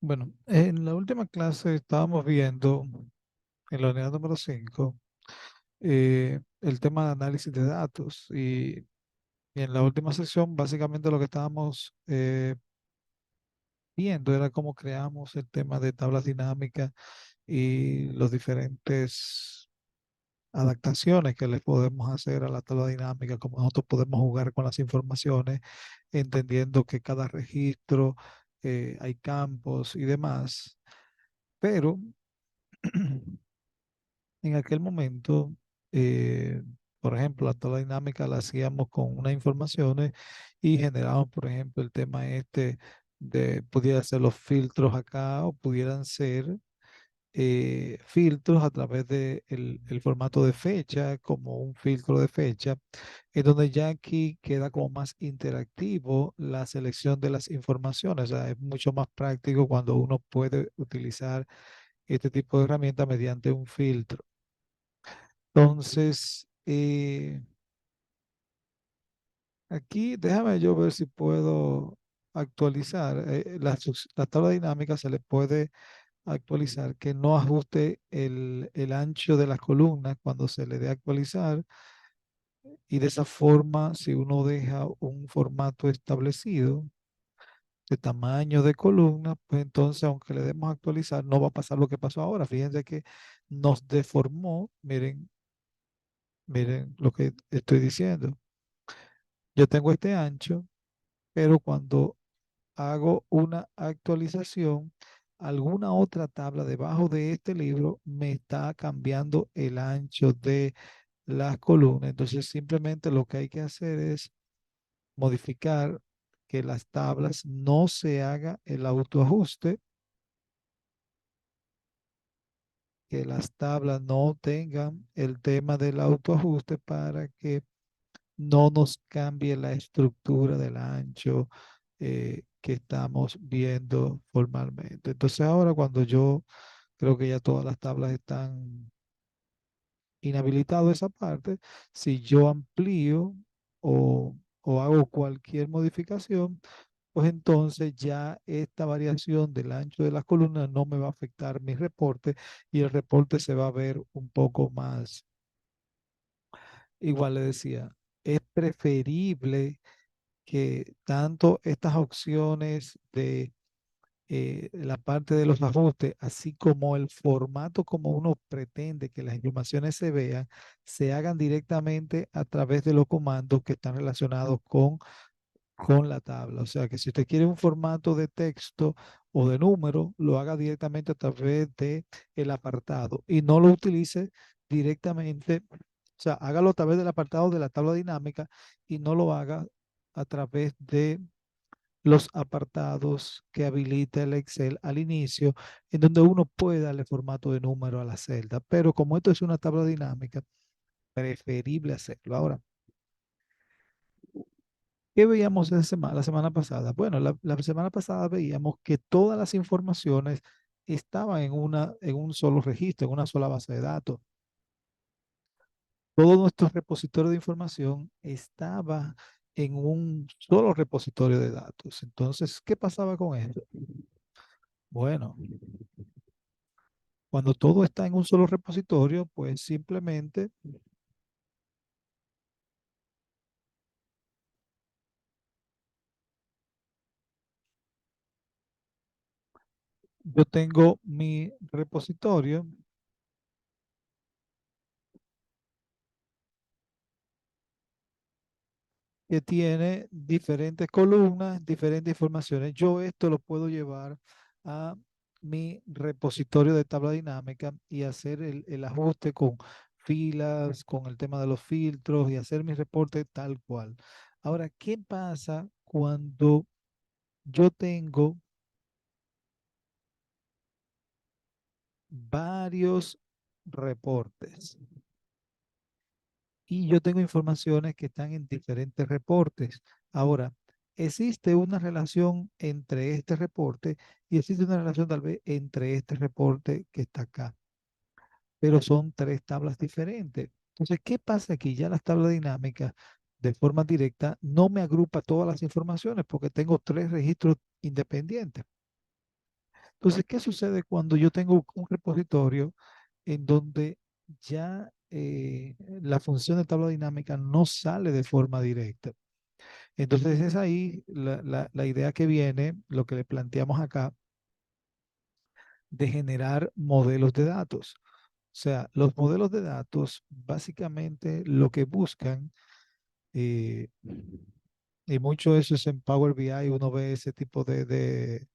Bueno, en la última clase estábamos viendo, en la unidad número 5, el tema de análisis de datos y en la última sesión básicamente lo que estábamos viendo era cómo creamos el tema de tablas dinámicas y los diferentes adaptaciones que le podemos hacer a la tabla dinámica, cómo nosotros podemos jugar con las informaciones, entendiendo que cada registro hay campos y demás, pero en aquel momento, eh, por ejemplo, la tabla dinámica la hacíamos con unas informaciones y generábamos, por ejemplo, el tema este de, pudiera ser los filtros acá o pudieran ser filtros a través de el formato de fecha, como un filtro de fecha, en donde ya aquí queda como más interactivo la selección de las informaciones. O sea, es mucho más práctico cuando uno puede utilizar este tipo de herramienta mediante un filtro. Entonces, aquí déjame yo ver si puedo actualizar. La tabla dinámica se le puede actualizar que no ajuste el ancho de las columnas cuando se le dé a actualizar. Y de esa forma, si uno deja un formato establecido de tamaño de columna, pues entonces, aunque le demos a actualizar, no va a pasar lo que pasó ahora. Fíjense que nos deformó. Miren lo que estoy diciendo. Yo tengo este ancho, pero cuando hago una actualización, alguna otra tabla debajo de este libro me está cambiando el ancho de las columnas. Entonces, simplemente lo que hay que hacer es modificar que las tablas no se haga el autoajuste, que las tablas no tengan el tema del autoajuste para que no nos cambie la estructura del ancho que estamos viendo formalmente. Entonces ahora cuando yo creo que ya todas las tablas están inhabilitado esa parte, si yo amplío o hago cualquier modificación, pues entonces ya esta variación del ancho de las columnas no me va a afectar mi reporte y el reporte se va a ver un poco más. Igual le decía, es preferible que tanto estas opciones de la parte de los ajustes, así como el formato como uno pretende que las informaciones se vean, se hagan directamente a través de los comandos que están relacionados con la tabla. O sea que si usted quiere un formato de texto o de número, lo haga directamente a través de el apartado y no lo utilice directamente, o sea, hágalo a través del apartado de la tabla dinámica y no lo haga a través de los apartados que habilita el Excel al inicio, en donde uno puede darle formato de número a la celda. Pero como esto es una tabla dinámica, preferible hacerlo. Ahora, ¿qué veíamos la semana pasada? Bueno, la semana pasada veíamos que todas las informaciones estaban en un solo registro, en una sola base de datos. Todo nuestro repositorio de información estaba en un solo repositorio de datos. Entonces, ¿qué pasaba con esto? Bueno, cuando todo está en un solo repositorio, pues simplemente yo tengo mi repositorio que tiene diferentes columnas, diferentes informaciones. Yo esto lo puedo llevar a mi repositorio de tabla dinámica y hacer el ajuste con filas, con el tema de los filtros y hacer mi reporte tal cual. Ahora, ¿qué pasa cuando yo tengo varios reportes y yo tengo informaciones que están en diferentes reportes? Ahora, existe una relación entre este reporte y existe una relación tal vez entre este reporte que está acá, pero son tres tablas diferentes. Entonces, ¿qué pasa aquí? Ya las tablas dinámicas de forma directa no me agrupa todas las informaciones porque tengo tres registros independientes. Entonces, ¿qué sucede cuando yo tengo un repositorio en donde ya la función de tabla dinámica no sale de forma directa? Entonces es ahí la idea que viene, lo que le planteamos acá, de generar modelos de datos. O sea, los modelos de datos básicamente lo que buscan, eh, y mucho de eso es en Power BI, uno ve ese tipo de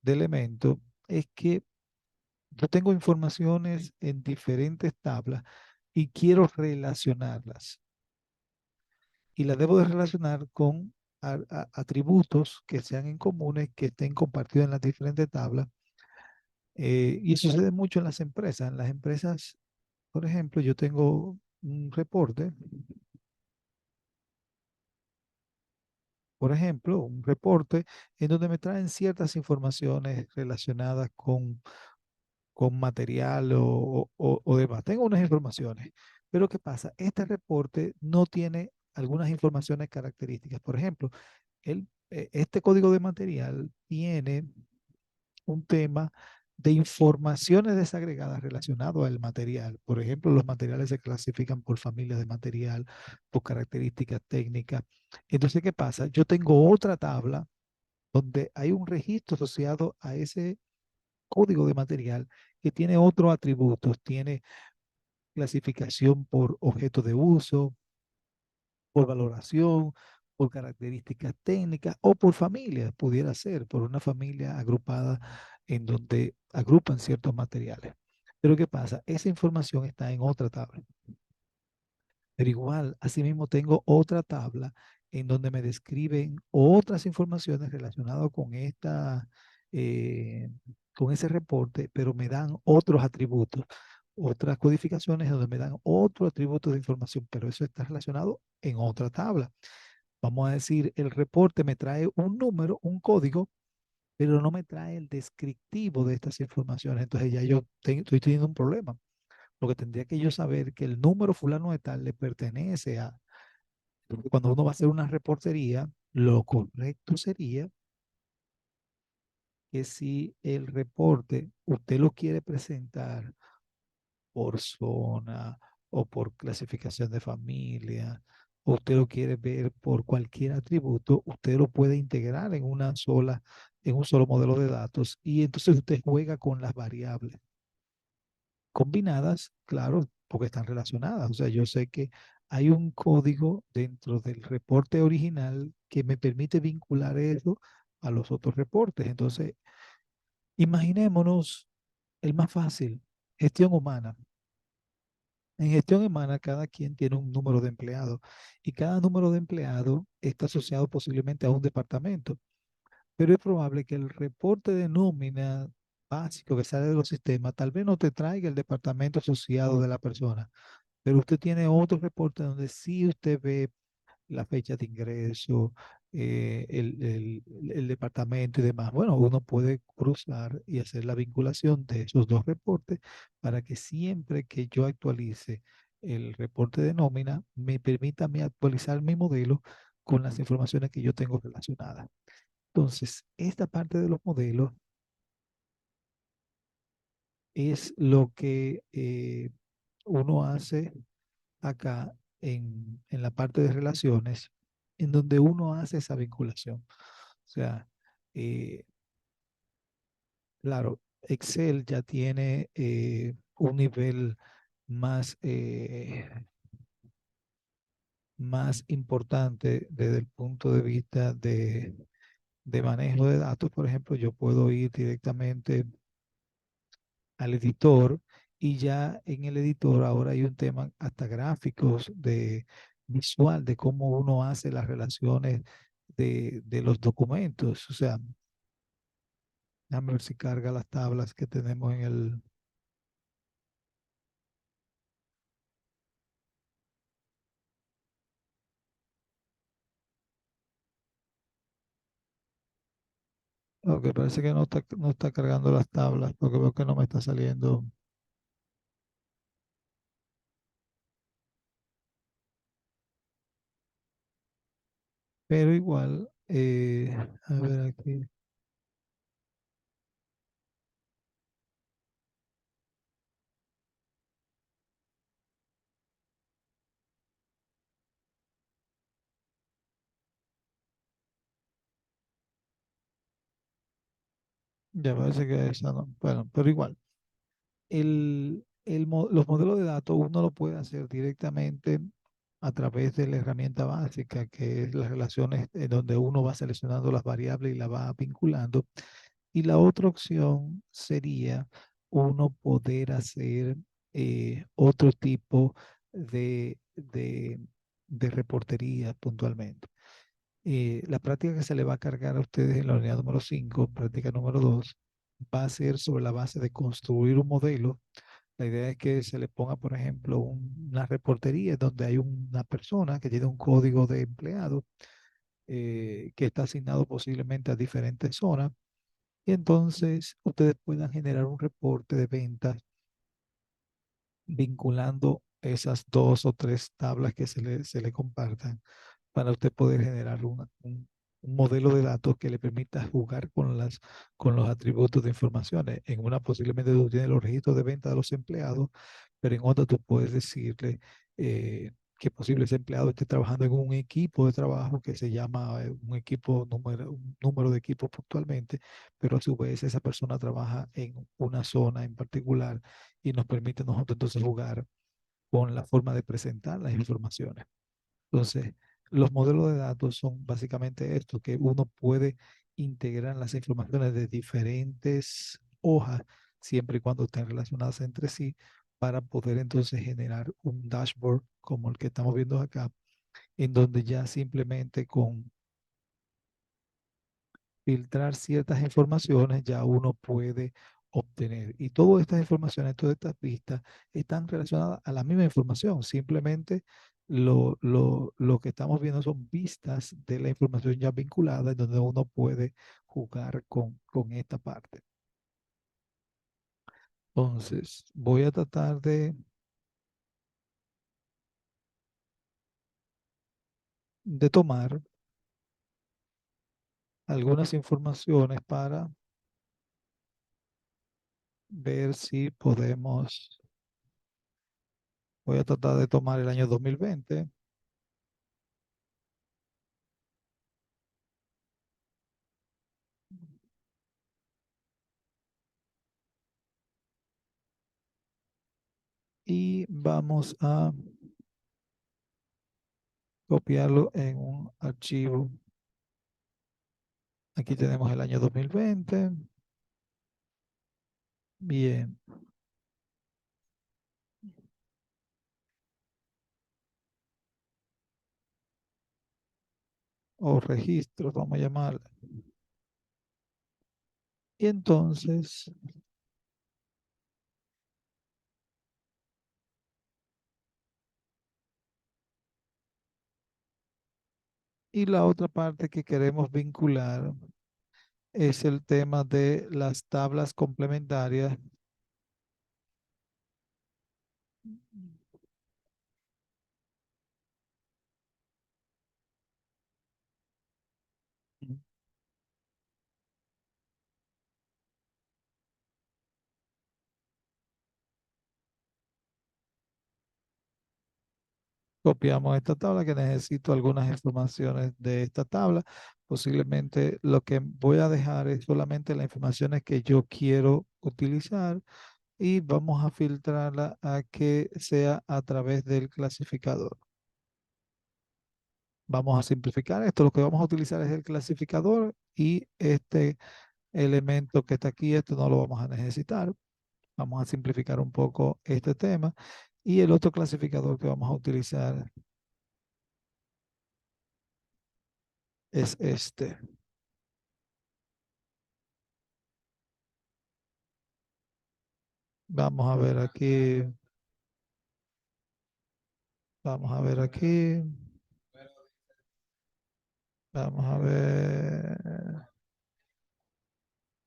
elementos, es que yo tengo informaciones en diferentes tablas y quiero relacionarlas. Y las debo de relacionar con atributos que sean en comunes, que estén compartidos en las diferentes tablas. Y sucede mucho en las empresas. En las empresas, por ejemplo, yo tengo un reporte, por ejemplo, un reporte en donde me traen ciertas informaciones relacionadas con material o demás. Tengo unas informaciones, pero ¿qué pasa? Este reporte no tiene algunas informaciones características. Por ejemplo, este código de material tiene un tema de informaciones desagregadas relacionado al material. Por ejemplo, los materiales se clasifican por familias de material, por características técnicas. Entonces, ¿qué pasa? Yo tengo otra tabla donde hay un registro asociado a ese código de material que tiene otros atributos, tiene clasificación por objeto de uso, por valoración, por características técnicas o por familia, pudiera ser, por una familia agrupada en donde agrupan ciertos materiales. Pero ¿qué pasa? Esa información está en otra tabla. Pero igual, asimismo, tengo otra tabla en donde me describen otras informaciones relacionadas eh, con ese reporte, pero me dan otros atributos, otras codificaciones donde me dan otros atributos de información, pero eso está relacionado en otra tabla. Vamos a decir, el reporte me trae un número, un código, pero no me trae el descriptivo de estas informaciones. Entonces ya yo estoy teniendo un problema, porque tendría que yo saber que el número fulano de tal le pertenece a... Cuando uno va a hacer una reportería, lo correcto sería que si el reporte usted lo quiere presentar por zona o por clasificación de familia, o usted lo quiere ver por cualquier atributo, usted lo puede integrar en en un solo modelo de datos y entonces usted juega con las variables combinadas, claro, porque están relacionadas. O sea, yo sé que hay un código dentro del reporte original que me permite vincular eso a los otros reportes. Entonces, imaginémonos el más fácil, gestión humana. En gestión humana, cada quien tiene un número de empleados y cada número de empleados está asociado posiblemente a un departamento, pero es probable que el reporte de nómina básico que sale de los sistemas tal vez no te traiga el departamento asociado de la persona, pero usted tiene otro reporte donde sí usted ve la fecha de ingreso, el departamento y demás. Bueno, uno puede cruzar y hacer la vinculación de esos dos reportes para que siempre que yo actualice el reporte de nómina, me permita a mí actualizar mi modelo con las informaciones que yo tengo relacionadas. Entonces, esta parte de los modelos es lo que uno hace acá en la parte de relaciones, en donde uno hace esa vinculación. O sea, eh, claro, Excel ya tiene un nivel más, más importante desde el punto de vista de manejo de datos. Por ejemplo, yo puedo ir directamente al editor y ya en el editor ahora hay un tema hasta gráficos de visual de cómo uno hace las relaciones de los documentos. O sea, déjame ver si carga las tablas que tenemos en el... Ok, parece que no está cargando las tablas porque veo que no me está saliendo. Pero igual, a ver aquí. Ya parece que esa no. Bueno, pero igual. Los modelos de datos uno lo puede hacer directamente a través de la herramienta básica, que es las relaciones en donde uno va seleccionando las variables y las va vinculando. Y la otra opción sería uno poder hacer otro tipo de reportería puntualmente. La práctica que se le va a cargar a ustedes en la unidad número 5, práctica número 2, va a ser sobre la base de construir un modelo. La idea es que se le ponga, por ejemplo, una reportería donde hay una persona que tiene un código de empleado que está asignado posiblemente a diferentes zonas y entonces ustedes puedan generar un reporte de ventas vinculando esas dos o tres tablas que se le compartan para usted poder generar un modelo de datos que le permita jugar con los atributos de informaciones. En una posiblemente tú tienes los registros de venta de los empleados, pero en otra tú puedes decirle que posible ese empleado esté trabajando en un equipo de trabajo que se llama un equipo, un número de equipos puntualmente, pero a su vez esa persona trabaja en una zona en particular y nos permite a nosotros entonces jugar con la forma de presentar las informaciones. Entonces, los modelos de datos son básicamente esto, que uno puede integrar las informaciones de diferentes hojas, siempre y cuando estén relacionadas entre sí, para poder entonces generar un dashboard como el que estamos viendo acá, en donde ya simplemente con filtrar ciertas informaciones ya uno puede obtener. Y todas estas informaciones, todas estas pistas están relacionadas a la misma información. Simplemente lo que estamos viendo son vistas de la información ya vinculada, en donde uno puede jugar con esta parte. Entonces, voy a tratar de tomar algunas informaciones para ver si podemos, voy a tratar de tomar el año 2020 y vamos a copiarlo en un archivo. Aquí tenemos el año 2020. Bien, o registro, vamos a llamarle. Y entonces, y la otra parte que queremos vincular es el tema de las tablas complementarias. Copiamos esta tabla que necesito algunas informaciones de esta tabla. Posiblemente lo que voy a dejar es solamente las informaciones que yo quiero utilizar y vamos a filtrarla a que sea a través del clasificador. Vamos a simplificar esto. Lo que vamos a utilizar es el clasificador y este elemento que está aquí, esto no lo vamos a necesitar. Vamos a simplificar un poco este tema. Y el otro clasificador que vamos a utilizar es este. Vamos a ver aquí. Vamos a ver aquí. Vamos a ver.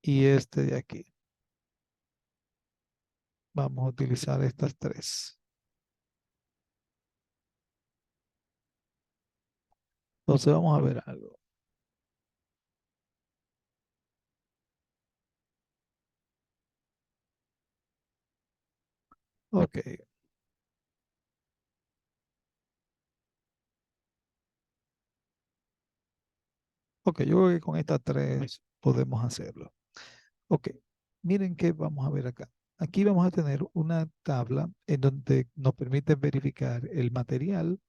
Y este de aquí. Vamos a utilizar estas tres. Entonces vamos a ver algo. Ok. Ok, yo creo que con estas tres podemos hacerlo. Ok, miren qué vamos a ver acá. Aquí vamos a tener una tabla en donde nos permite verificar el material,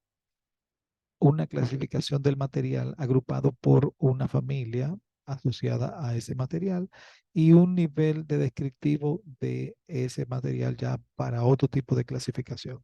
una clasificación del material agrupado por una familia asociada a ese material y un nivel de descriptivo de ese material ya para otro tipo de clasificación.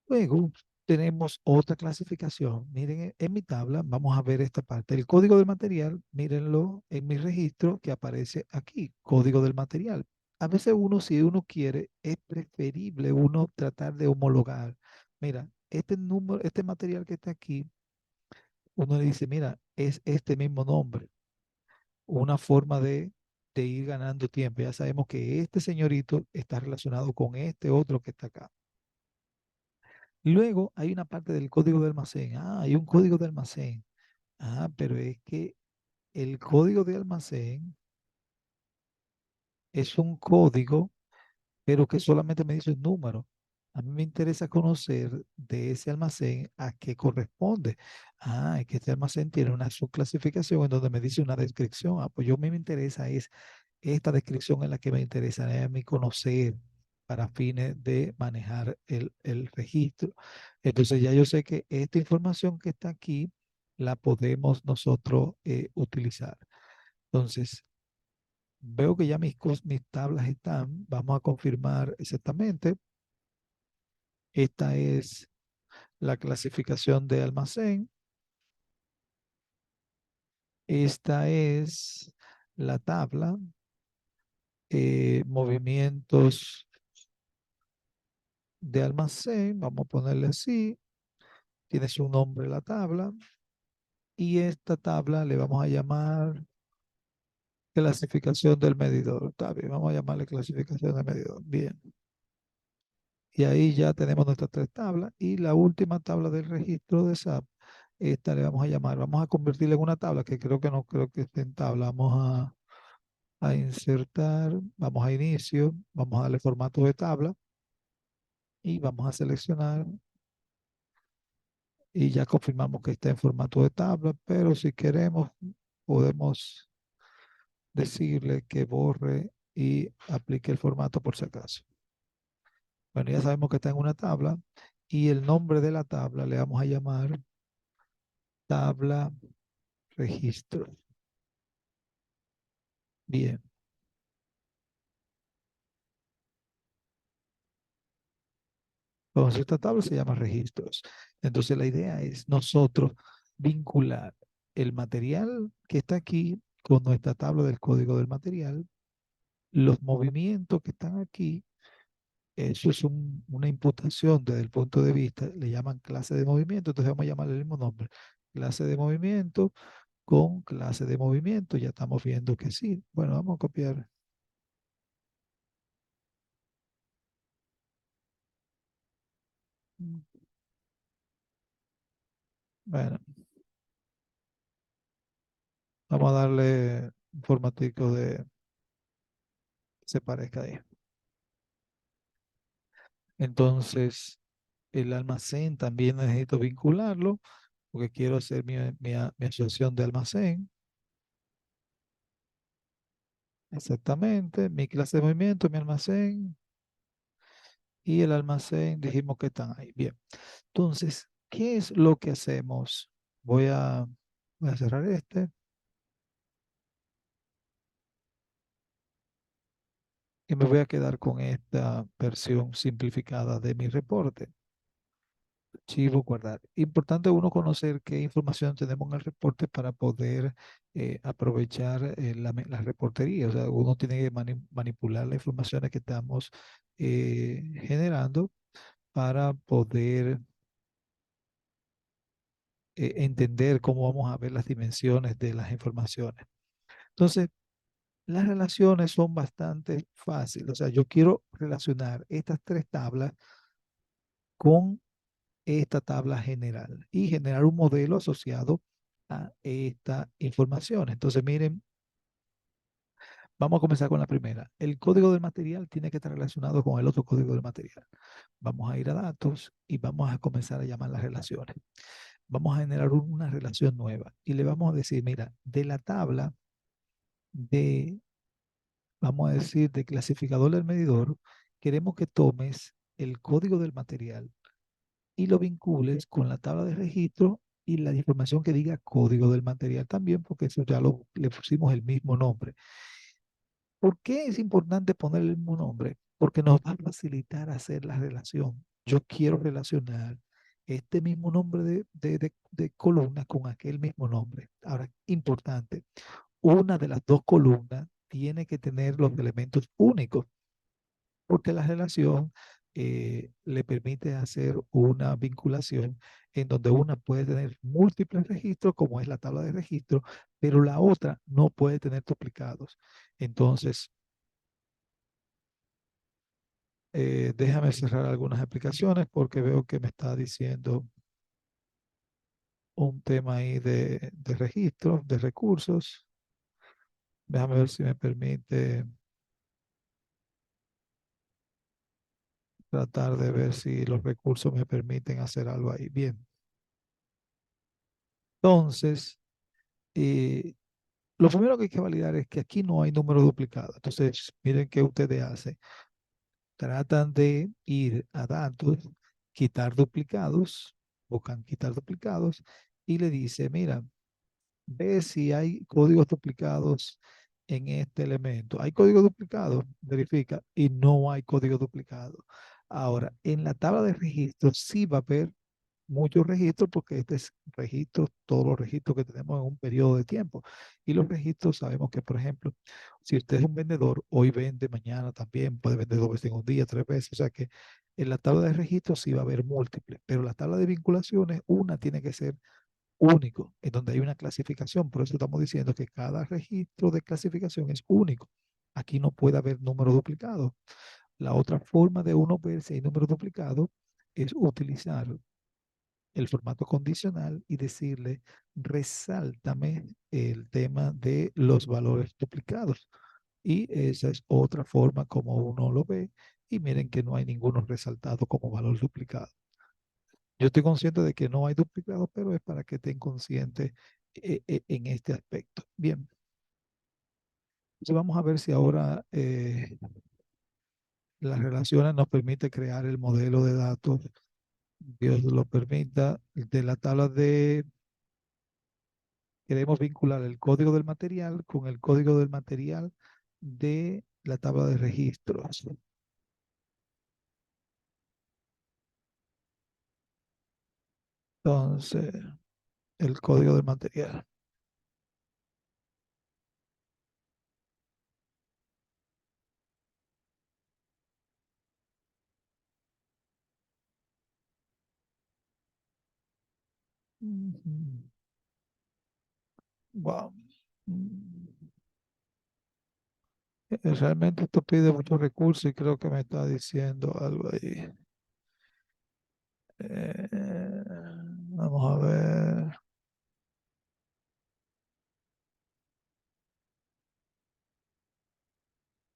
Luego tenemos otra clasificación. Miren, en mi tabla vamos a ver esta parte. El código del material, mírenlo en mi registro que aparece aquí, código del material. A veces uno, si uno quiere, es preferible uno tratar de homologar. Mira, este número, este material que está aquí, uno le dice, mira, es este mismo nombre. Una forma de ir ganando tiempo. Ya sabemos que este señorito está relacionado con este otro que está acá. Luego hay una parte del código de almacén. Ah, hay un código de almacén. Ah, pero es que el código de almacén es un código, pero que solamente me dice un número. A mí me interesa conocer de ese almacén a qué corresponde. Ah, es que este almacén tiene una subclasificación en donde me dice una descripción. Ah, pues yo a mí me interesa es esta descripción en la que me interesa a mí conocer para fines de manejar el registro. Entonces ya yo sé que esta información que está aquí la podemos nosotros utilizar. Entonces, veo que ya mis tablas están. Vamos a confirmar exactamente. Esta es la clasificación de almacén. Esta es la tabla. Movimientos de almacén. Vamos a ponerle así. Tiene su nombre la tabla. Y esta tabla le vamos a llamar clasificación del medidor. Está bien, vamos a llamarle clasificación del medidor. Bien. Y ahí ya tenemos nuestras tres tablas. Y la última tabla del registro de SAP, esta le vamos a llamar. Vamos a convertirla en una tabla, que creo que no creo que esté en tabla. Vamos a insertar, vamos a inicio, vamos a darle formato de tabla y vamos a seleccionar y ya confirmamos que está en formato de tabla, pero si queremos podemos decirle que borre y aplique el formato por si acaso. Bueno, ya sabemos que está en una tabla y el nombre de la tabla le vamos a llamar tabla registro. Bien, entonces esta tabla se llama registros. Entonces la idea es nosotros vincular el material que está aquí con nuestra tabla del código del material, los movimientos que están aquí. Eso es una imputación desde el punto de vista, le llaman clase de movimiento, entonces vamos a llamarle el mismo nombre, clase de movimiento con clase de movimiento, ya estamos viendo que sí. Bueno, vamos a copiar. Bueno, vamos a darle un formatico de que se parezca ahí. Entonces, el almacén también necesito vincularlo porque quiero hacer mi asociación de almacén. Exactamente, mi clase de movimiento, mi almacén y el almacén dijimos que están ahí. Bien. Entonces, ¿qué es lo que hacemos? Voy a, voy a cerrar este y me voy a quedar con esta versión simplificada de mi reporte. Archivo, guardar. Importante uno conocer qué información tenemos en el reporte para poder aprovechar la reportería. O sea, uno tiene que manipular las informaciones que estamos generando para poder entender cómo vamos a ver las dimensiones de las informaciones. Entonces, las relaciones son bastante fáciles. O sea, yo quiero relacionar estas tres tablas con esta tabla general y generar un modelo asociado a esta información. Entonces, miren, vamos a comenzar con la primera. El código del material tiene que estar relacionado con el otro código del material. Vamos a ir a datos y vamos a comenzar a llamar las relaciones. Vamos a generar una relación nueva y le vamos a decir, mira, de la tabla de vamos a decir, de clasificador del medidor, queremos que tomes el código del material y lo vincules con la tabla de registro y la información que diga código del material también, porque eso ya le pusimos el mismo nombre. ¿Por qué es importante poner el mismo nombre? Porque nos va a facilitar hacer la relación. Yo quiero relacionar este mismo nombre de columna con aquel mismo nombre. Ahora, importante, una de las dos columnas tiene que tener los elementos únicos, porque la relación le permite hacer una vinculación en donde una puede tener múltiples registros, como es la tabla de registro, pero la otra no puede tener duplicados. Entonces, déjame cerrar algunas aplicaciones porque veo que me está diciendo un tema ahí de registro, de recursos. Déjame ver si me permite tratar de ver si los recursos me permiten hacer algo ahí. Bien. Entonces, lo primero que hay que validar es que aquí no hay número duplicado. Entonces, miren qué ustedes hacen. Tratan de ir a datos, quitar duplicados, buscan quitar duplicados y le dice, mira, ve si hay códigos duplicados en este elemento. ¿Hay código duplicado? Verifica y no hay código duplicado. Ahora, en la tabla de registros sí va a haber muchos registros porque este es registro, todos los registros que tenemos en un periodo de tiempo. Y los registros sabemos que, por ejemplo, si usted es un vendedor, hoy vende, mañana también, puede vender 2 veces en un día, 3 veces. O sea que en la tabla de registros sí va a haber múltiples, pero la tabla de vinculaciones, una tiene que ser único, en donde hay una clasificación. Por eso estamos diciendo que cada registro de clasificación es único. Aquí no puede haber número duplicado. La otra forma de uno ver si hay número duplicado es utilizar el formato condicional y decirle, resáltame el tema de los valores duplicados. Y esa es otra forma como uno lo ve. Y miren que no hay ninguno resaltado como valor duplicado. Yo estoy consciente de que no hay duplicados, pero es para que estén conscientes en este aspecto. Bien, entonces vamos a ver si ahora las relaciones nos permite crear el modelo de datos. Dios lo permita, de la tabla de queremos vincular el código del material con el código del material de la tabla de registros. Entonces, el código del material. Wow. Realmente esto pide muchos recursos y creo que me está diciendo algo ahí. Eh, vamos a ver.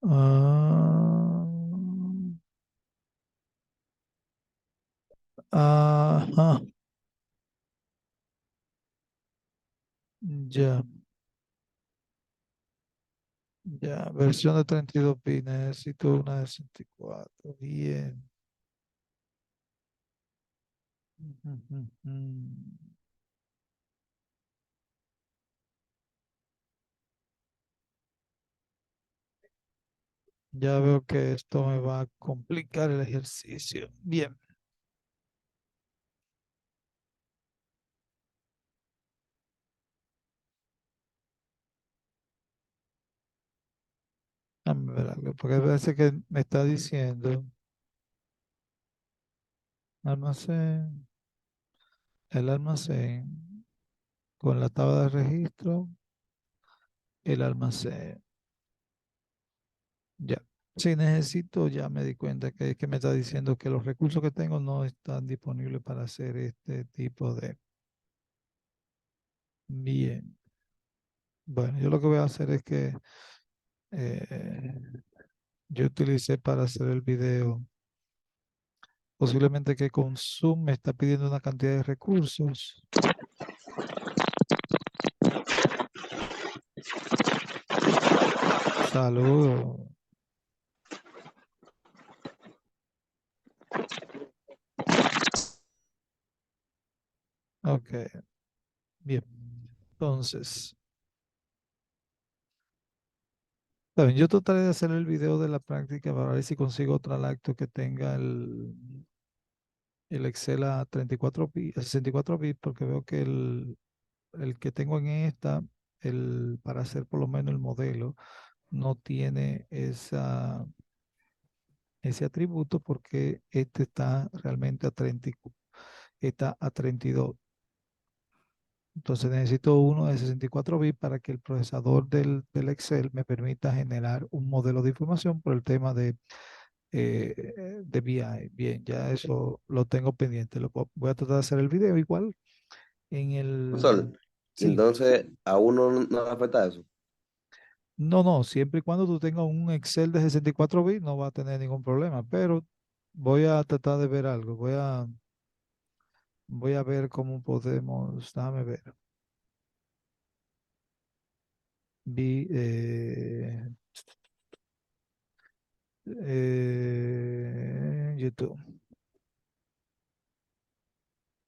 Ah, ajá, ya, ya. Versión de 32 bits. Necesito una de 64. Bien. Ujú. Ya veo que esto me va a complicar el ejercicio. Bien, déjame ver algo, porque parece que me está diciendo almacén, el almacén con la tabla de registro, el almacén. Ya. Si necesito, ya me di cuenta que me está diciendo que los recursos que tengo no están disponibles para hacer este tipo de... Bien. Bueno, yo lo que voy a hacer es que eh, yo utilicé para hacer el video, posiblemente que con Zoom me está pidiendo una cantidad de recursos. Saludos. Ok, bien. Entonces, también yo trataré de hacer el video de la práctica para ver si consigo otra lacto que tenga el Excel a 34 bits, a 64 bits, porque veo que el que tengo en esta, para hacer por lo menos el modelo, no tiene ese atributo porque este está realmente a 30, está a 32. Entonces necesito uno de 64 bits para que el procesador del Excel me permita generar un modelo de información por el tema de BI. Bien, ya eso lo tengo pendiente. Voy a tratar de hacer el video igual en Sol, el... Sí, entonces a uno no le afecta eso. no, no, siempre y cuando tú tengas un Excel de 64 bits no va a tener ningún problema, pero voy a tratar de ver algo. Voy a ver cómo podemos, déjame ver. YouTube.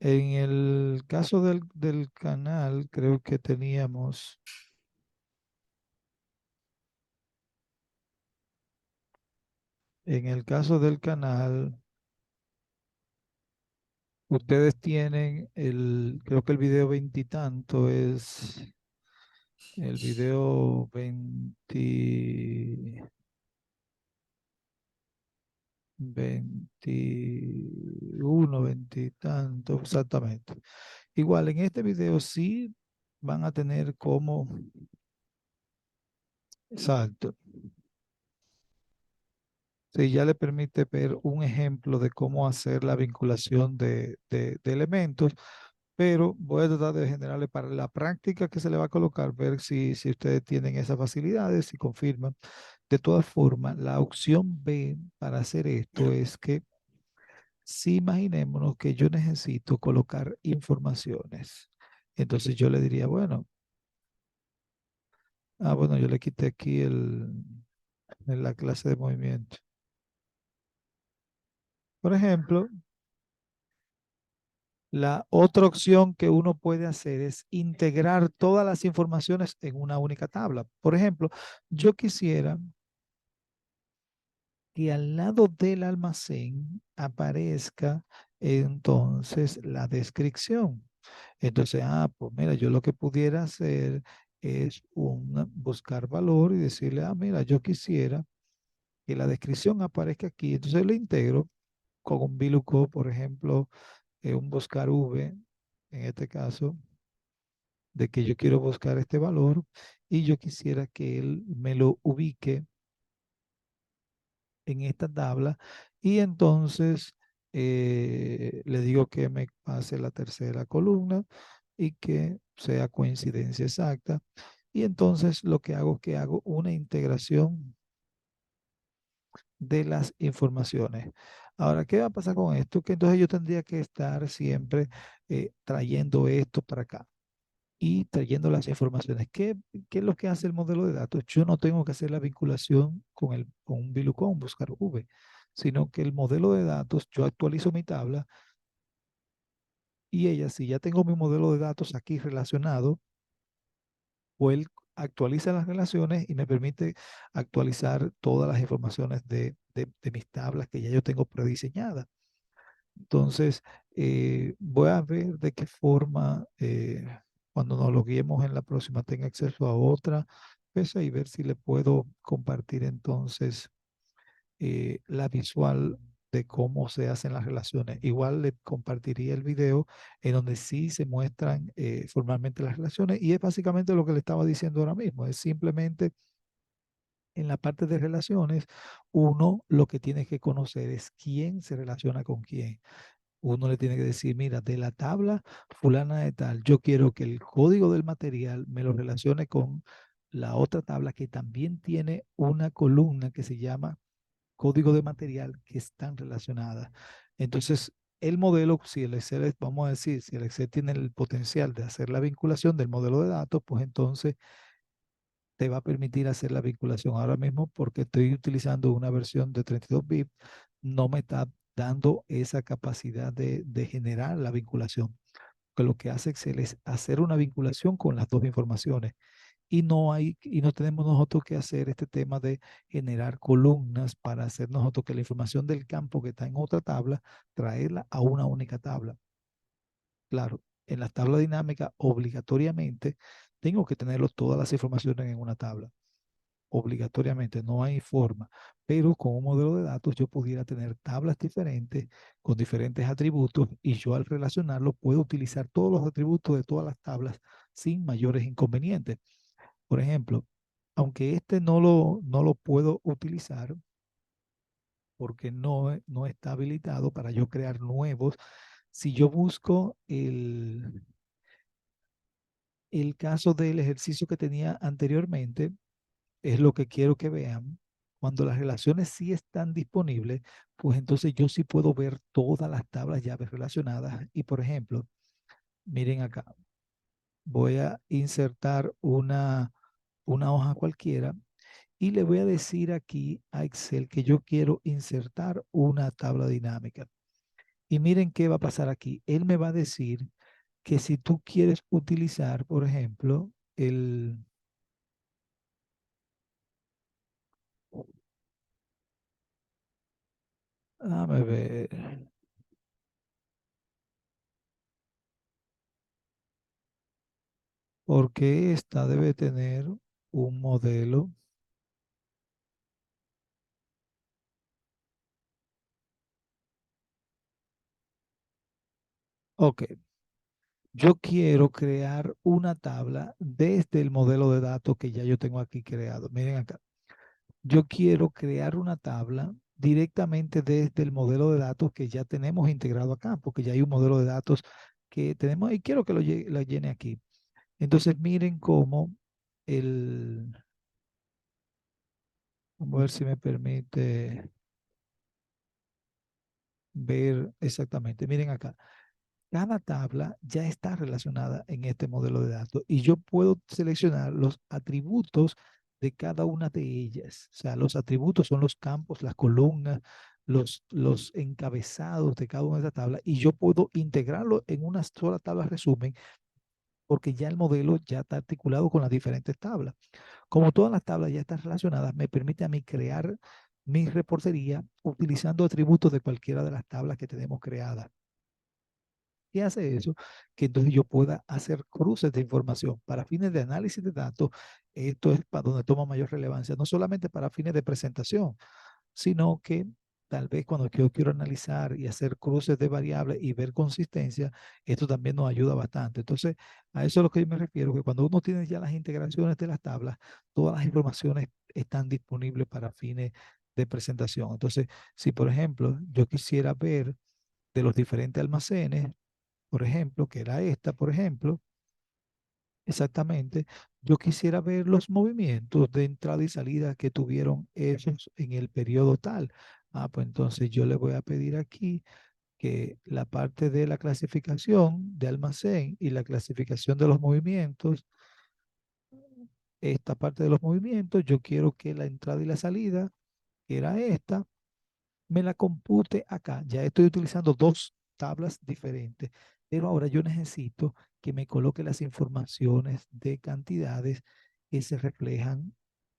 En el caso del canal, creo que teníamos, en el caso del canal, ustedes tienen creo que el video veintitanto es el video 21, veintitanto, exactamente. Igual en este video sí van a tener como, exacto. Sí, ya le permite ver un ejemplo de cómo hacer la vinculación de elementos, pero voy a tratar de generarle para la práctica que se le va a colocar, ver si ustedes tienen esas facilidades, si confirman. De todas formas, la opción B para hacer esto es que si imaginémonos que yo necesito colocar informaciones, entonces yo le diría, bueno, bueno, yo le quité aquí en la clase de movimiento. Por ejemplo, la otra opción que uno puede hacer es integrar todas las informaciones en una única tabla. Por ejemplo, yo quisiera que al lado del almacén aparezca entonces la descripción. Entonces, pues mira, yo lo que pudiera hacer es buscar valor y decirle, mira, yo quisiera que la descripción aparezca aquí. Entonces lo integro con un VLOOKUP, por ejemplo, un buscar V, en este caso, de que yo quiero buscar este valor y yo quisiera que él me lo ubique en esta tabla y entonces le digo que me pase la tercera columna y que sea coincidencia exacta. Y entonces lo que hago es que hago una integración de las informaciones. Ahora, ¿qué va a pasar con esto? Que entonces yo tendría que estar siempre trayendo esto para acá y trayendo las informaciones. ¿Qué es lo que hace el modelo de datos? Yo no tengo que hacer la vinculación con un VLOOKUP, un buscar V, sino que el modelo de datos, yo actualizo mi tabla y ella, si ya tengo mi modelo de datos aquí relacionado, pues él actualiza las relaciones y me permite actualizar todas las informaciones de mis tablas que ya yo tengo prediseñadas. Entonces, voy a ver de qué forma, cuando nos loguemos en la próxima, tenga acceso a otra pesa y ver si le puedo compartir entonces la visual de cómo se hacen las relaciones. Igual le compartiría el video en donde sí se muestran formalmente las relaciones y es básicamente lo que le estaba diciendo ahora mismo. Es simplemente en la parte de relaciones, uno lo que tiene que conocer es quién se relaciona con quién. Uno le tiene que decir, mira, de la tabla fulana de tal, yo quiero que el código del material me lo relacione con la otra tabla que también tiene una columna que se llama código de material que están relacionadas. Entonces, el modelo, si el Excel, vamos a decir, si el Excel tiene el potencial de hacer la vinculación del modelo de datos, pues entonces te va a permitir hacer la vinculación. Ahora mismo, porque estoy utilizando una versión de 32 bits, no me está dando esa capacidad de generar la vinculación. que lo que hace Excel es hacer una vinculación con las dos informaciones. Y no tenemos nosotros que hacer este tema de generar columnas para hacer nosotros que la información del campo que está en otra tabla, traerla a una única tabla. Claro, en la tabla dinámica obligatoriamente tengo que tenerlo todas las informaciones en una tabla. Obligatoriamente, no hay forma. Pero con un modelo de datos yo pudiera tener tablas diferentes con diferentes atributos y yo al relacionarlo puedo utilizar todos los atributos de todas las tablas sin mayores inconvenientes. Por ejemplo, aunque este no lo puedo utilizar porque no está habilitado para yo crear nuevos, si yo busco el caso del ejercicio que tenía anteriormente, es lo que quiero que vean. Cuando las relaciones sí están disponibles, pues entonces yo sí puedo ver todas las tablas llaves relacionadas. Y por ejemplo, miren acá, voy a insertar una hoja cualquiera y le voy a decir aquí a Excel que yo quiero insertar una tabla dinámica. Y miren qué va a pasar aquí. Él me va a decir que si tú quieres utilizar, por ejemplo, déjame ver, porque esta debe tener un modelo. Ok, yo quiero crear una tabla desde el modelo de datos que ya yo tengo aquí creado. Miren acá. Yo quiero crear una tabla directamente desde el modelo de datos que ya tenemos integrado acá, porque ya hay un modelo de datos que tenemos y quiero que lo llene aquí. Entonces, miren cómo el, vamos a ver si me permite ver exactamente. Miren acá. Cada tabla ya está relacionada en este modelo de datos y yo puedo seleccionar los atributos de cada una de ellas. O sea, los atributos son los campos, las columnas, los encabezados de cada una de estas tablas y yo puedo integrarlo en una sola tabla resumen porque ya el modelo ya está articulado con las diferentes tablas. Como todas las tablas ya están relacionadas, me permite a mí crear mi reportería utilizando atributos de cualquiera de las tablas que tenemos creadas. ¿Qué hace eso? Que entonces yo pueda hacer cruces de información para fines de análisis de datos. Esto es para donde toma mayor relevancia, no solamente para fines de presentación, sino que tal vez cuando yo quiero analizar y hacer cruces de variables y ver consistencia, esto también nos ayuda bastante. Entonces, a eso es a lo que yo me refiero, que cuando uno tiene ya las integraciones de las tablas, todas las informaciones están disponibles para fines de presentación. Entonces, si por ejemplo yo quisiera ver de los diferentes almacenes, por ejemplo, que era esta, por ejemplo, exactamente, yo quisiera ver los movimientos de entrada y salida que tuvieron esos en el periodo tal. Pues entonces yo le voy a pedir aquí que la parte de la clasificación de almacén y la clasificación de los movimientos, esta parte de los movimientos, yo quiero que la entrada y la salida, que era esta, me la compute acá. Ya estoy utilizando dos tablas diferentes, pero ahora yo necesito que me coloque las informaciones de cantidades que se reflejan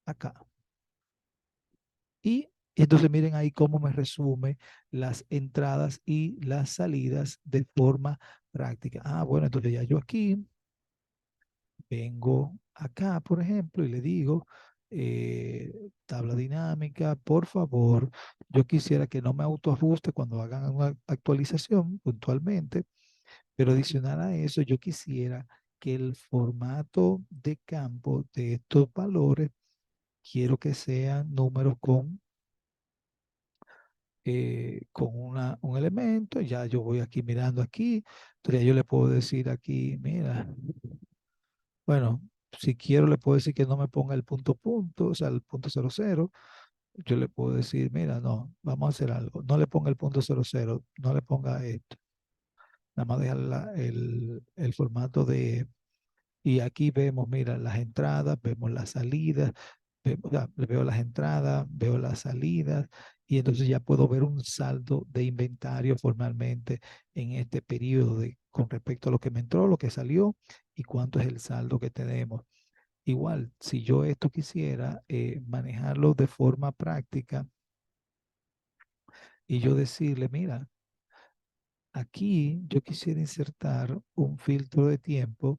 acá. Y entonces miren ahí cómo me resume las entradas y las salidas de forma práctica. Bueno, entonces ya yo aquí vengo acá, por ejemplo, y le digo, tabla dinámica, por favor, yo quisiera que no me autoajuste cuando hagan una actualización puntualmente, pero adicional a eso, yo quisiera que el formato de campo de estos valores, quiero que sean números con un elemento, ya yo voy aquí mirando aquí, entonces ya yo le puedo decir aquí, mira, bueno, si quiero le puedo decir que no me ponga el punto punto, o sea, el punto 00. Yo le puedo decir, mira, no, vamos a hacer algo. No le ponga el punto 00, no le ponga esto. Nada más deja el formato de... Y aquí vemos, mira, las entradas, vemos las salidas, veo las entradas, veo las salidas, y entonces ya puedo ver un saldo de inventario formalmente en este periodo de con respecto a lo que me entró, lo que salió y cuánto es el saldo que tenemos. Igual, si yo esto quisiera manejarlo de forma práctica y yo decirle, mira, aquí yo quisiera insertar un filtro de tiempo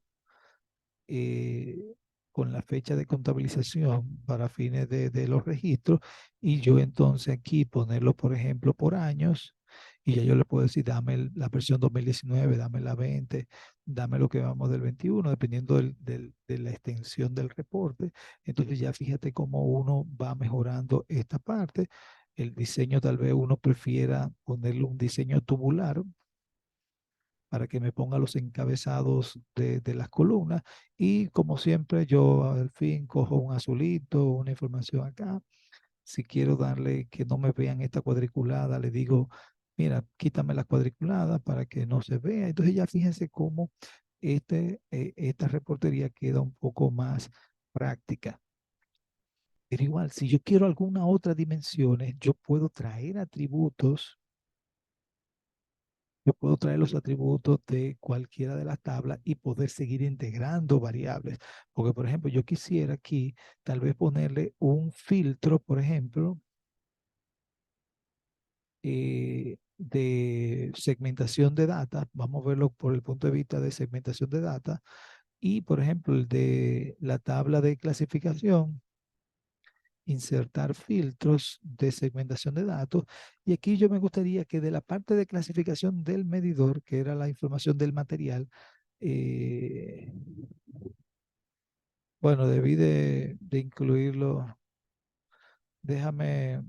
eh, con la fecha de contabilización para fines de los registros y yo entonces aquí ponerlo, por ejemplo, por años y ya yo le puedo decir, dame la versión 2019, dame la 20, dame lo que vamos del 21, dependiendo de la extensión del reporte. Entonces ya fíjate cómo uno va mejorando esta parte. El diseño tal vez uno prefiera ponerle un diseño tubular para que me ponga los encabezados de las columnas y como siempre yo al fin cojo un azulito, una información acá. Si quiero darle que no me vean esta cuadriculada, le digo, mira, quítame la cuadriculada para que no se vea. Entonces ya fíjense cómo esta reportería queda un poco más práctica. Pero igual, si yo quiero alguna otra dimensiones, yo puedo traer atributos. Yo puedo traer los atributos de cualquiera de las tablas y poder seguir integrando variables. Porque, por ejemplo, yo quisiera aquí tal vez ponerle un filtro, por ejemplo, de segmentación de data. Vamos a verlo por el punto de vista de segmentación de data. Y, por ejemplo, el de la tabla de clasificación, insertar filtros de segmentación de datos. Y aquí yo me gustaría que de la parte de clasificación del medidor, que era la información del material, eh, bueno, debí de incluirlo. Déjame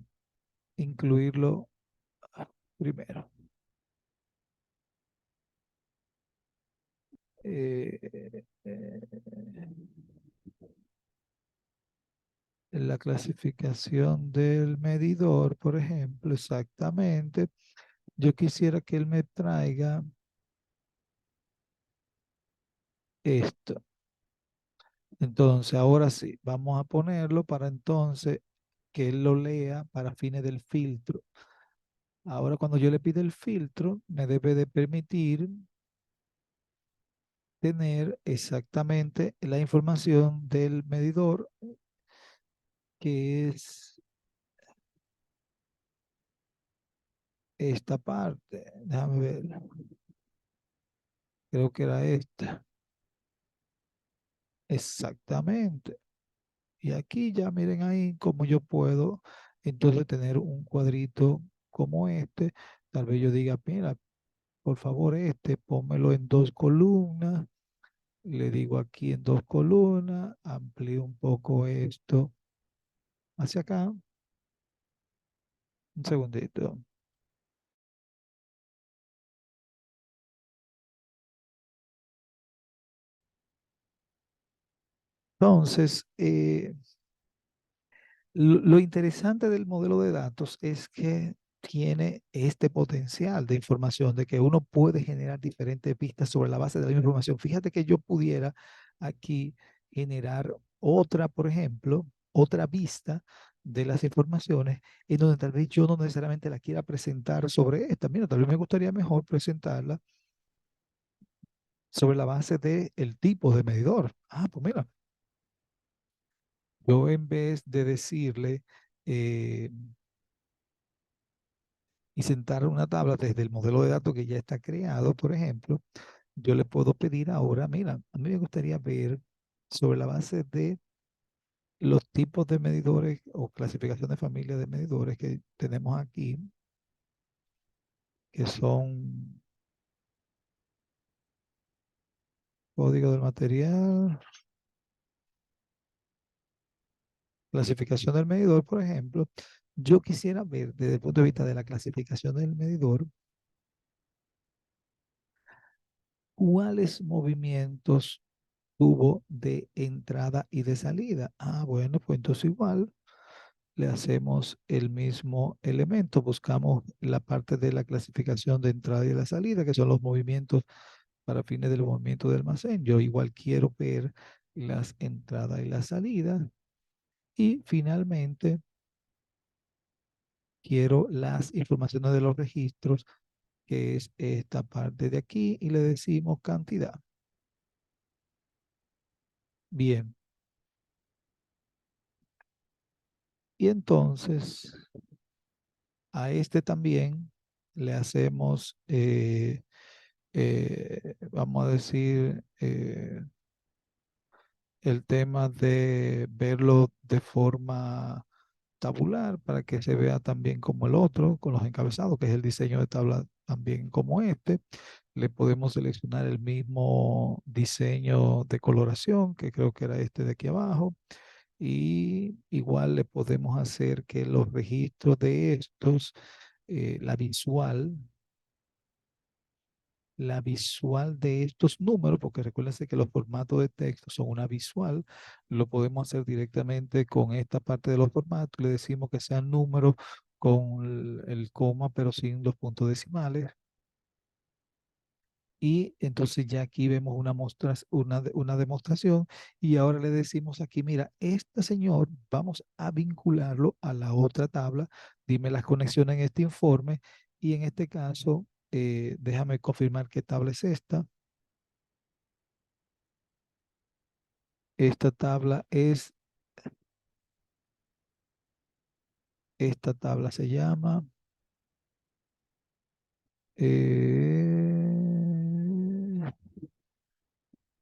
incluirlo primero. Eh, eh, la clasificación del medidor, por ejemplo, exactamente. Yo quisiera que él me traiga esto. Entonces, ahora sí, vamos a ponerlo para entonces que él lo lea para fines del filtro. Ahora, cuando yo le pida el filtro, me debe de permitir tener exactamente la información del medidor, que es esta parte. Déjame ver. Creo que era esta. Exactamente. Y aquí ya miren ahí cómo yo puedo entonces tener un cuadrito como este. Tal vez yo diga, mira, por favor, pónmelo en dos columnas. Le digo aquí en dos columnas, amplío un poco esto hacia acá. Un segundito. Entonces, lo interesante del modelo de datos es que tiene este potencial de información, de que uno puede generar diferentes pistas sobre la base de la misma información. Fíjate que yo pudiera aquí generar otra, por ejemplo, otra vista de las informaciones en donde tal vez yo no necesariamente la quiera presentar sobre esta. Mira, tal vez me gustaría mejor presentarla sobre la base del tipo de medidor. Ah, pues mira, yo en vez de decirle y sentar una tabla desde el modelo de datos que ya está creado, por ejemplo, yo le puedo pedir ahora, mira, a mí me gustaría ver sobre la base de los tipos de medidores o clasificación de familia de medidores que tenemos aquí, que son código del material, clasificación del medidor, por ejemplo. Yo quisiera ver desde el punto de vista de la clasificación del medidor, cuáles movimientos tuvo de entrada y de salida. Ah, bueno, pues entonces igual le hacemos el mismo elemento, buscamos la parte de la clasificación de entrada y de la salida, que son los movimientos para fines del movimiento de almacén. Yo igual quiero ver las entradas y las salidas. Y finalmente quiero las informaciones de los registros que es esta parte de aquí, y le decimos cantidad. Bien. Y entonces a este también le hacemos, vamos a decir, el tema de verlo de forma tabular para que se vea también como el otro, con los encabezados, que es el diseño de tabla también como este. Le podemos seleccionar el mismo diseño de coloración, que creo que era este de aquí abajo. Y igual le podemos hacer que los registros de estos, la visual, de estos números, porque recuérdense que los formatos de texto son una visual, lo podemos hacer directamente con esta parte de los formatos. Le decimos que sean números con el coma, pero sin los puntos decimales. Y entonces ya aquí vemos una demostración, y ahora le decimos aquí, mira, este señor vamos a vincularlo a la otra tabla. Dime las conexiones en este informe, y en este caso, déjame confirmar qué tabla es esta. Esta tabla es, esta tabla se llama eh,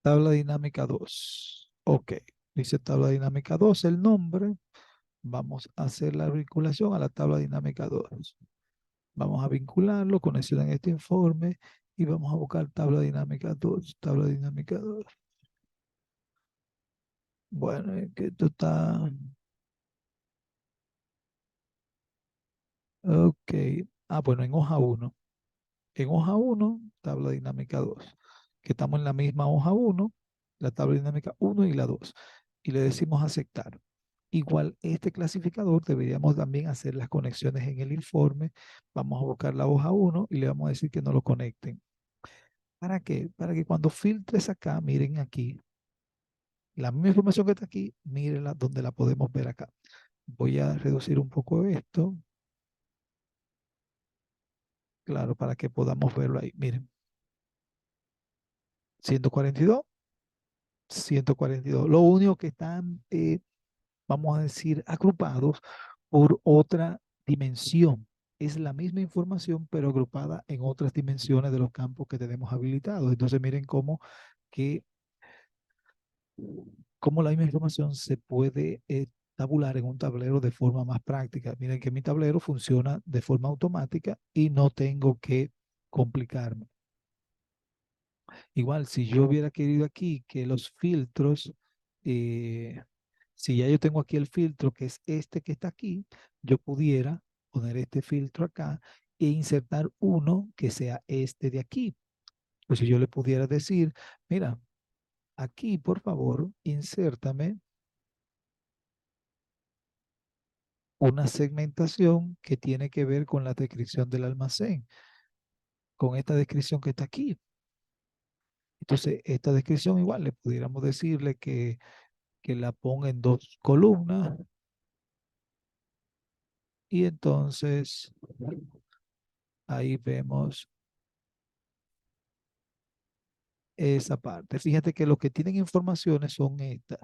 tabla dinámica 2. Ok, dice tabla dinámica 2 el nombre. Vamos a hacer la vinculación a la tabla dinámica 2. Vamos a vincularlo, conexión en este informe, y vamos a buscar tabla dinámica 2. Tabla dinámica 2. Bueno, es que esto está... Ok. Ah, bueno, en hoja 1. En hoja 1, tabla dinámica 2, que estamos en la misma hoja 1, la tabla dinámica 1 y la 2, y le decimos aceptar. Igual este clasificador deberíamos también hacer las conexiones en el informe. Vamos a buscar la hoja 1 y le vamos a decir que no lo conecten. ¿Para qué? Para que cuando filtres acá, miren aquí, la misma información que está aquí, mírenla donde la podemos ver acá. Voy a reducir un poco esto, claro, para que podamos verlo ahí. Miren, 142. 142. Lo único que están, vamos a decir, agrupados por otra dimensión. Es la misma información, pero agrupada en otras dimensiones de los campos que tenemos habilitados. Entonces, miren que, cómo la misma información se puede tabular en un tablero de forma más práctica. Miren que mi tablero funciona de forma automática y no tengo que complicarme. Igual, si yo hubiera querido aquí que los filtros, eh, si ya yo tengo aquí el filtro, que es este que está aquí, yo pudiera poner este filtro acá e insertar uno que sea este de aquí. Pues si yo le pudiera decir, mira, aquí por favor, insértame una segmentación que tiene que ver con la descripción del almacén, con esta descripción que está aquí. Entonces, esta descripción igual le pudiéramos decirle que la ponga en dos columnas, y entonces ahí vemos esa parte. Fíjate que los que tienen informaciones son estas.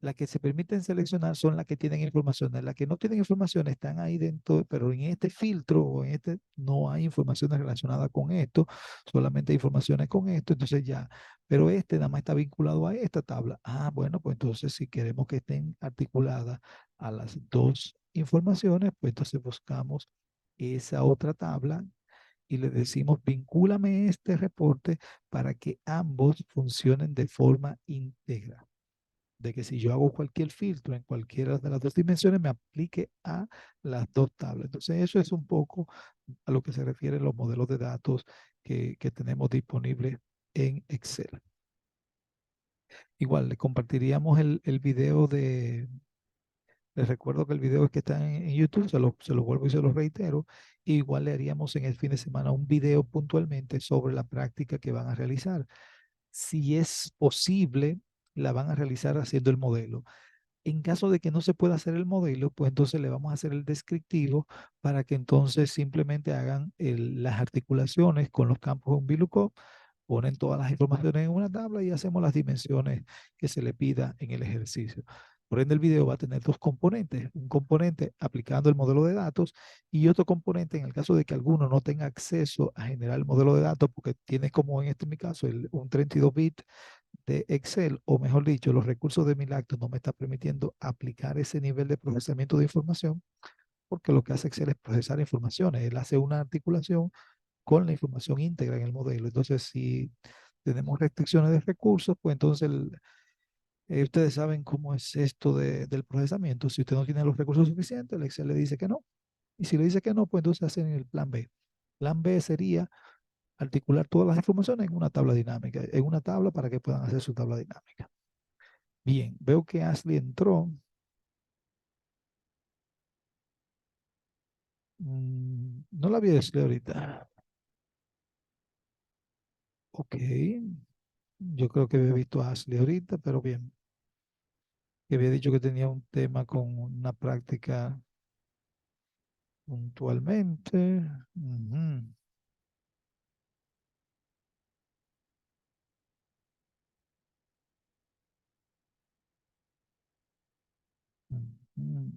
Las que se permiten seleccionar son las que tienen informaciones. Las que no tienen información están ahí dentro, pero en este filtro o en este no hay informaciones relacionadas con esto, solamente hay informaciones con esto, entonces ya. Pero este nada más está vinculado a esta tabla. Ah, bueno, pues entonces si queremos que estén articuladas a las dos informaciones, pues entonces buscamos esa otra tabla y le decimos, vincúlame este reporte para que ambos funcionen de forma íntegra. De que si yo hago cualquier filtro en cualquiera de las dos dimensiones, me aplique a las dos tablas. Entonces, eso es un poco a lo que se refiere los modelos de datos que tenemos disponibles en Excel. Igual, le compartiríamos el video les recuerdo que el video es que está en YouTube, se lo vuelvo y se lo reitero. Igual le haríamos en el fin de semana un video puntualmente sobre la práctica que van a realizar. Si es posible, la van a realizar haciendo el modelo. En caso de que no se pueda hacer el modelo, pues entonces le vamos a hacer el descriptivo para que entonces simplemente hagan las articulaciones con los campos de un VLOOKUP, ponen todas las informaciones en una tabla y hacemos las dimensiones que se le pida en el ejercicio. Por ende, el video va a tener dos componentes, un componente aplicando el modelo de datos y otro componente en el caso de que alguno no tenga acceso a generar el modelo de datos porque tiene como en este mi caso un 32 bit de Excel, o mejor dicho, los recursos de mi lacto no me está permitiendo aplicar ese nivel de procesamiento de información, porque lo que hace Excel es procesar informaciones. Él hace una articulación con la información íntegra en el modelo. Entonces, si tenemos restricciones de recursos, pues entonces ustedes saben cómo es esto del procesamiento. Si usted no tiene los recursos suficientes, el Excel le dice que no. Y si le dice que no, pues entonces hacen el plan B. Plan B sería articular todas las informaciones en una tabla dinámica, en una tabla para que puedan hacer su tabla dinámica. Bien, veo que Ashley entró. No la vi a Ashley ahorita. Ok, yo creo que había visto a Ashley ahorita, pero bien. Que había dicho que tenía un tema con una práctica puntualmente. Ujú, ujú.